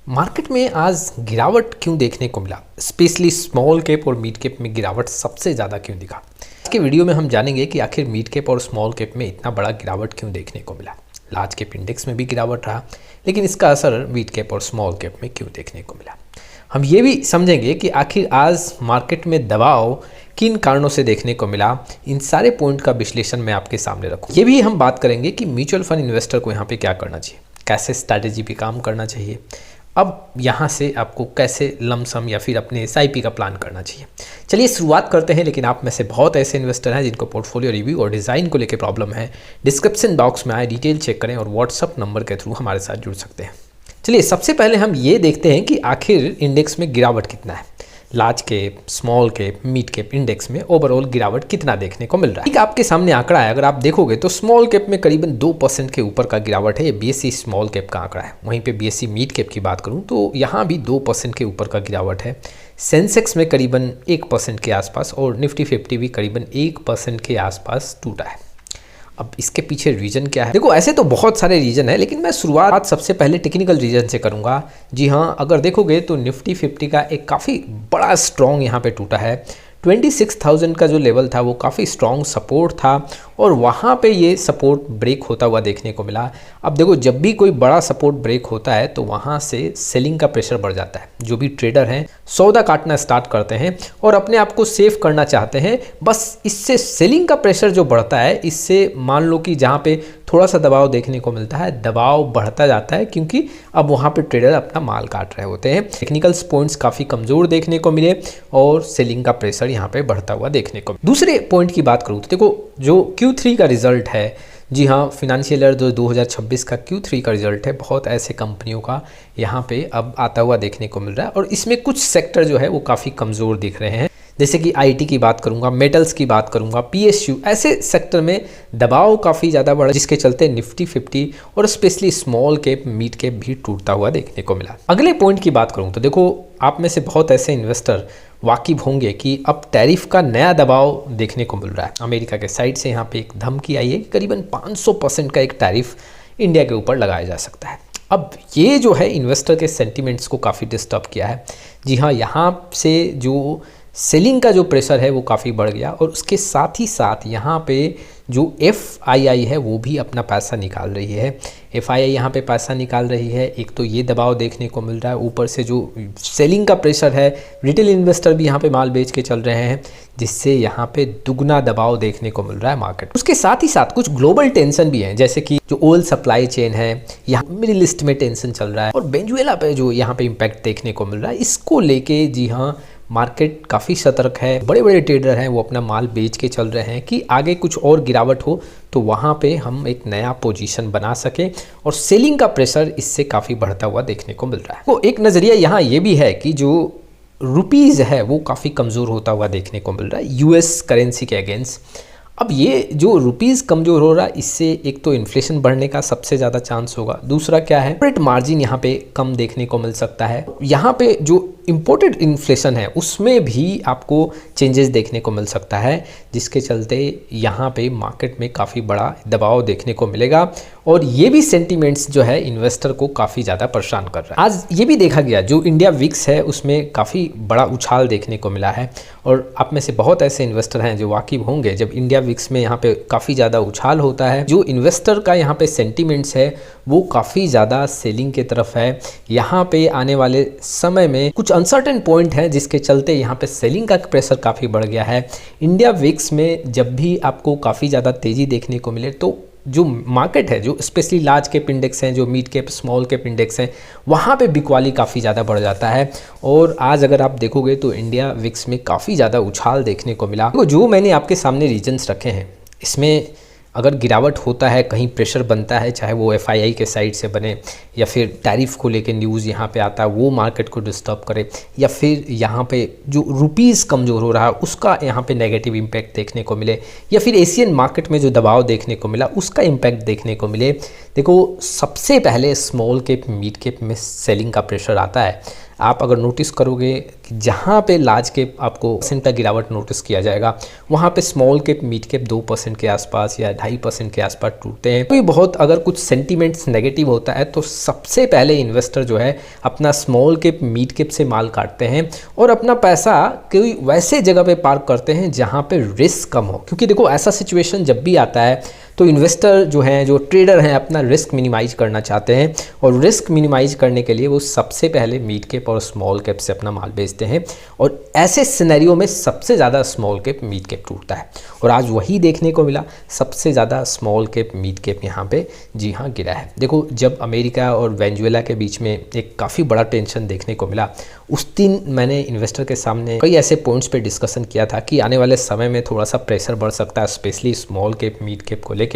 Market में आज गिरावट क्यों देखने को मिला, स्पेशली स्मॉल कैप और मिड कैप में गिरावट सबसे ज़्यादा क्यों दिखा। आज के वीडियो में हम जानेंगे कि आखिर मिड कैप और स्मॉल कैप में इतना बड़ा गिरावट क्यों देखने को मिला। लार्ज कैप इंडेक्स में भी गिरावट रहा, लेकिन इसका असर मिड कैप और स्मॉल कैप में क्यों देखने को मिला। हम ये भी समझेंगे कि आखिर आज मार्केट में दबाव किन कारणों से देखने को मिला। इन सारे पॉइंट का विश्लेषण मैं आपके सामने रखूँ। ये भी हम बात करेंगे कि म्यूचुअल फंड इन्वेस्टर को यहाँ पे क्या करना चाहिए, कैसे स्ट्रैटेजी पे काम करना चाहिए, अब यहाँ से आपको कैसे लमसम या फिर अपने SIP का प्लान करना चाहिए। चलिए शुरुआत करते हैं। लेकिन आप में से बहुत ऐसे इन्वेस्टर हैं जिनको पोर्टफोलियो रिव्यू और डिज़ाइन को लेकर प्रॉब्लम है। डिस्क्रिप्शन बॉक्स में आए डिटेल चेक करें और व्हाट्सअप नंबर के थ्रू हमारे साथ जुड़ सकते हैं। चलिए सबसे पहले हम ये देखते हैं कि आखिर इंडेक्स में गिरावट कितना है। Large cap, small cap, mid cap index में ओवरऑल गिरावट कितना देखने को मिल रहा है। ठीक आपके सामने आंकड़ा है, अगर आप देखोगे तो स्मॉल कैप में करीबन 2% के ऊपर का गिरावट है। ये BSE स्मॉल कैप का आंकड़ा है। वहीं पे BSE मिड कैप की बात करूं तो यहाँ भी 2% के ऊपर का गिरावट है। सेंसेक्स में करीबन 1% के आसपास और निफ्टी 50 भी करीबन 1% के आसपास टूटा है। अब इसके पीछे रीजन क्या है? देखो ऐसे तो बहुत सारे रीजन है, लेकिन मैं शुरुआत सबसे पहले टेक्निकल रीजन से करूंगा। जी हाँ, अगर देखोगे तो निफ्टी 50 का एक काफ़ी बड़ा स्ट्रॉन्ग यहाँ पे टूटा है। 26,000 का जो लेवल था वो काफ़ी स्ट्रॉन्ग सपोर्ट था और वहाँ पे ये सपोर्ट ब्रेक होता हुआ देखने को मिला। अब देखो जब भी कोई बड़ा सपोर्ट ब्रेक होता है तो वहाँ से सेलिंग का प्रेशर बढ़ जाता है। जो भी ट्रेडर हैं सौदा काटना स्टार्ट करते हैं और अपने आप को सेफ करना चाहते हैं। बस इससे सेलिंग का प्रेशर जो बढ़ता है, इससे मान लो कि जहाँ पे थोड़ा सा दबाव देखने को मिलता है, दबाव बढ़ता जाता है, क्योंकि अब वहाँ पे ट्रेडर अपना माल काट रहे होते हैं। टेक्निकल पॉइंट्स काफ़ी कमज़ोर देखने को मिले और सेलिंग का प्रेशर यहाँ पे बढ़ता हुआ देखने को। दूसरे पॉइंट की बात करूँ तो देखो जो Q3 का रिजल्ट है, जी हाँ, फाइनेंशियल ईयर 2026 का Q3 का रिजल्ट है, बहुत ऐसे कंपनियों का यहाँ पे अब आता हुआ देखने को मिल रहा है और इसमें कुछ सेक्टर जो है वो काफ़ी कमज़ोर दिख रहे हैं। जैसे कि IT की बात करूंगा, मेटल्स की बात करूंगा, PSU, ऐसे सेक्टर में दबाव काफ़ी ज़्यादा बढ़ा, जिसके चलते निफ्टी 50 और specially small cap, mid cap भी टूटता हुआ देखने को मिला। अगले पॉइंट की बात करूं तो देखो आप में से बहुत ऐसे इन्वेस्टर वाकिफ होंगे कि अब टैरिफ का नया दबाव देखने को मिल रहा है। अमेरिका के साइड से यहाँ पे एक धमकी आई है कि करीबन 500% का एक टैरिफ इंडिया के ऊपर लगाया जा सकता है। अब ये जो है इन्वेस्टर के सेंटिमेंट्स को काफ़ी डिस्टर्ब किया है। जी हाँ, यहाँ से जो सेलिंग का जो प्रेशर है वो काफ़ी बढ़ गया और उसके साथ ही साथ यहाँ पे जो FII है वो भी अपना पैसा निकाल रही है। FII यहाँ पे पैसा निकाल रही है। एक तो ये दबाव देखने को मिल रहा है, ऊपर से जो सेलिंग का प्रेशर है, रिटेल इन्वेस्टर भी यहाँ पे माल बेच के चल रहे हैं, जिससे यहाँ पे दुगना दबाव देखने को मिल रहा है मार्केट। उसके साथ ही साथ कुछ ग्लोबल टेंशन भी है, जैसे कि जो ऑयल सप्लाई चेन है, यहाँ मिडिल ईस्ट में टेंशन चल रहा है और वेनेजुएला पे जो यहाँ पे इम्पैक्ट देखने को मिल रहा है, इसको लेके जी हाँ मार्केट काफ़ी सतर्क है। बड़े बड़े ट्रेडर हैं वो अपना माल बेच के चल रहे हैं कि आगे कुछ और गिरावट हो तो वहाँ पे हम एक नया पोजीशन बना सकें और सेलिंग का प्रेशर इससे काफ़ी बढ़ता हुआ देखने को मिल रहा है। तो एक नज़रिया यहाँ ये भी है कि जो रुपीज़ है वो काफ़ी कमज़ोर होता हुआ देखने को मिल रहा है US करेंसी के अगेंस्ट। अब ये जो रुपीज़ कमज़ोर हो रहा है, इससे एक तो इन्फ्लेशन बढ़ने का सबसे ज़्यादा चांस होगा। दूसरा क्या है, कॉर्पोरेट मार्जिन यहाँ पे कम देखने को मिल सकता है। यहाँ पे जो इम्पोर्टेड इन्फ्लेशन है उसमें भी आपको चेंजेस देखने को मिल सकता है, जिसके चलते यहाँ पे मार्केट में काफ़ी बड़ा दबाव देखने को मिलेगा और ये भी सेंटीमेंट्स जो है इन्वेस्टर को काफ़ी ज़्यादा परेशान कर रहा है। आज ये भी देखा गया जो इंडिया विक्स है उसमें काफ़ी बड़ा उछाल देखने को मिला है और आप में से बहुत ऐसे इन्वेस्टर हैं जो वाकिफ होंगे जब इंडिया विक्स में यहाँ पे काफ़ी ज़्यादा उछाल होता है, जो इन्वेस्टर का यहाँ पे सेंटीमेंट्स है वो काफ़ी ज़्यादा सेलिंग की तरफ है। यहाँ पे आने वाले समय में कुछ अनसर्टेन पॉइंट है जिसके चलते यहाँ पे सेलिंग का प्रेशर काफ़ी बढ़ गया है। इंडिया विक्स में जब भी आपको काफ़ी ज़्यादा तेज़ी देखने को मिले तो जो मार्केट है, जो स्पेशली लार्ज कैप इंडेक्स हैं, जो mid cap, small cap index हैं, वहाँ पे बिकवाली काफ़ी ज़्यादा बढ़ जाता है। और आज अगर आप देखोगे तो इंडिया विक्स में काफ़ी ज़्यादा उछाल देखने को मिला। तो जो मैंने आपके सामने रीजन्स रखे हैं, इसमें अगर गिरावट होता है, कहीं प्रेशर बनता है, चाहे वो FII के साइड से बने या फिर टैरिफ को लेके न्यूज़ यहाँ पे आता है वो मार्केट को डिस्टर्ब करे, या फिर यहाँ पे जो रुपीज़ कमज़ोर हो रहा है उसका यहाँ पे नेगेटिव इम्पैक्ट देखने को मिले, या फिर एशियन मार्केट में जो दबाव देखने को मिला उसका इम्पैक्ट देखने को मिले, देखो सबसे पहले स्मॉल कैप मिड कैप में सेलिंग का प्रेशर आता है। आप अगर नोटिस करोगे कि जहाँ पे लार्ज कैप आपको % का गिरावट नोटिस किया जाएगा, वहाँ पे स्मॉल कैप मिड कैप 2% के आसपास या 2.5% के आसपास टूटते हैं। तो बहुत अगर कुछ सेंटीमेंट्स नेगेटिव होता है तो सबसे पहले इन्वेस्टर जो है अपना स्मॉल कैप मिड कैप से माल काटते हैं और अपना पैसा कोई वैसे जगह पे पार्क करते हैं जहाँ पे रिस्क कम हो। क्योंकि देखो ऐसा सिचुएशन जब भी आता है तो इन्वेस्टर जो हैं, जो ट्रेडर हैं, अपना रिस्क मिनिमाइज करना चाहते हैं और रिस्क मिनिमाइज करने के लिए वो सबसे पहले मिड कैप और स्मॉल कैप से अपना माल बेचते हैं और ऐसे सिनेरियो में सबसे ज़्यादा स्मॉल कैप मिड कैप टूटता है और आज वही देखने को मिला। सबसे ज़्यादा स्मॉल कैप मिड कैप यहाँ पे जी हाँ गिरा है। देखो जब अमेरिका और वेनेजुएला के बीच में एक काफ़ी बड़ा टेंशन देखने को मिला, उस दिन मैंने इन्वेस्टर के सामने कई ऐसे पॉइंट्स पे डिस्कशन किया था कि आने वाले समय में थोड़ा सा प्रेशर बढ़ सकता है, specially small cap mid cap को लेके।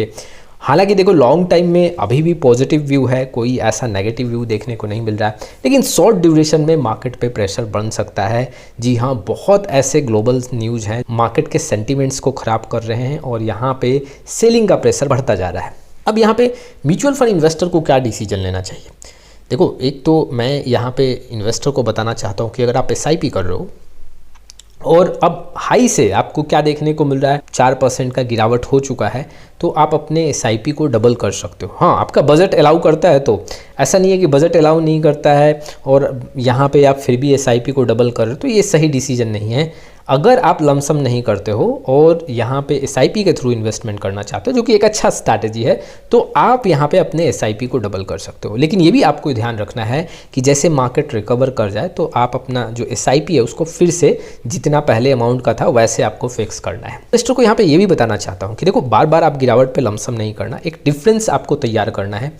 हालांकि देखो लॉन्ग टाइम में अभी भी पॉजिटिव व्यू है, कोई ऐसा नेगेटिव व्यू देखने को नहीं मिल रहा है, लेकिन शॉर्ट ड्यूरेशन में मार्केट पे प्रेशर बन सकता है। जी हाँ, बहुत ऐसे ग्लोबल न्यूज़ हैं मार्केट के सेंटीमेंट्स को ख़राब कर रहे हैं और यहाँ पे सेलिंग का प्रेशर बढ़ता जा रहा है। अब यहाँ पे म्यूचुअल फंड इन्वेस्टर को क्या डिसीजन लेना चाहिए? देखो एक तो मैं यहाँ पे इन्वेस्टर को बताना चाहता हूँ कि अगर आप SIP कर रहे हो और अब हाई से आपको क्या देखने को मिल रहा है, 4% का गिरावट हो चुका है, तो आप अपने SIP को डबल कर सकते हो। हाँ, आपका बजट अलाउ करता है, तो ऐसा नहीं है कि बजट अलाउ नहीं करता है और यहाँ पे आप फिर भी SIP को डबल कर रहे हो, तो ये सही डिसीजन नहीं है। अगर आप लमसम नहीं करते हो और यहाँ पे SIP के थ्रू इन्वेस्टमेंट करना चाहते हो, जो कि एक अच्छा स्ट्रैटेजी है, तो आप यहाँ पे अपने SIP को डबल कर सकते हो। लेकिन ये भी आपको ध्यान रखना है कि जैसे मार्केट रिकवर कर जाए तो आप अपना जो SIP है उसको फिर से जितना पहले अमाउंट का था वैसे आपको फिक्स करना है। इन्वेस्टर को यहाँ पे ये भी बताना चाहता हूँ कि देखो बार बार आप गिरावट पे लमसम नहीं करना, एक डिफरेंस आपको तैयार करना है।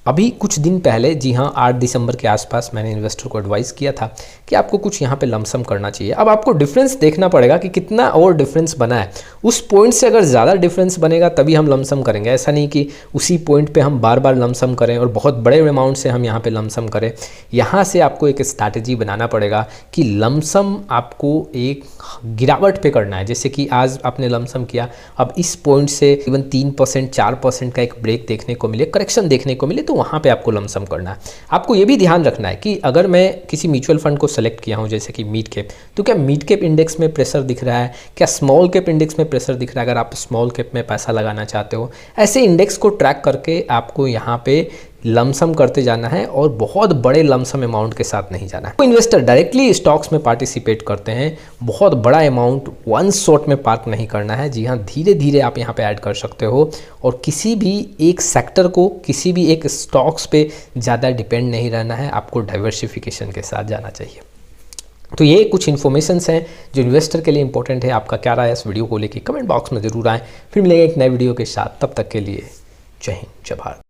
अभी कुछ दिन पहले, जी हाँ 8 दिसंबर के आसपास, मैंने इन्वेस्टर को एडवाइस किया था कि आपको कुछ यहाँ पे लमसम करना चाहिए। अब आपको डिफरेंस देखना पड़ेगा कि कितना और डिफरेंस बना है। उस पॉइंट से अगर ज़्यादा डिफरेंस बनेगा तभी हम लमसम करेंगे। ऐसा नहीं कि उसी पॉइंट पे हम बार बार लमसम करें और बहुत बड़े अमाउंट से हम यहाँ पे लमसम करें। यहाँ से आपको एक स्ट्रैटेजी बनाना पड़ेगा कि लमसम आपको एक गिरावट पे करना है। जैसे कि आज आपने लमसम किया, अब इस पॉइंट से इवन 3% 4% का एक ब्रेक देखने को मिले, करेक्शन देखने को मिले, तो वहाँ पे आपको लमसम करना है। आपको ये भी ध्यान रखना है कि अगर मैं किसी म्यूचुअल फंड को सेलेक्ट किया हूँ जैसे कि मिड कैप, तो क्या मिड कैप इंडेक्स में प्रेशर दिख रहा है, क्या स्मॉल कैप इंडेक्स में प्रेशर दिख रहा है? अगर आप स्मॉल कैप में पैसा लगाना चाहते हो, ऐसे इंडेक्स को ट्रैक करके आपको यहाँ पे लमसम करते जाना है और बहुत बड़े लमसम अमाउंट के साथ नहीं जाना है। तो इन्वेस्टर डायरेक्टली स्टॉक्स में पार्टिसिपेट करते हैं, बहुत बड़ा अमाउंट वन शॉट में पार्क नहीं करना है। जी हाँ, धीरे धीरे आप यहाँ पे ऐड कर सकते हो और किसी भी एक सेक्टर को, किसी भी एक स्टॉक्स पे ज़्यादा डिपेंड नहीं रहना है। आपको डाइवर्सिफिकेशन के साथ जाना चाहिए। तो ये कुछ इन्फॉर्मेशंस हैं जो इन्वेस्टर के लिए इंपॉर्टेंट है। आपका क्या राय है इस वीडियो को लेकर? कमेंट बॉक्स में ज़रूर आएँ। फिर मिलेंगे एक नए वीडियो के साथ, तब तक के लिए जय हिंद, जय भारत।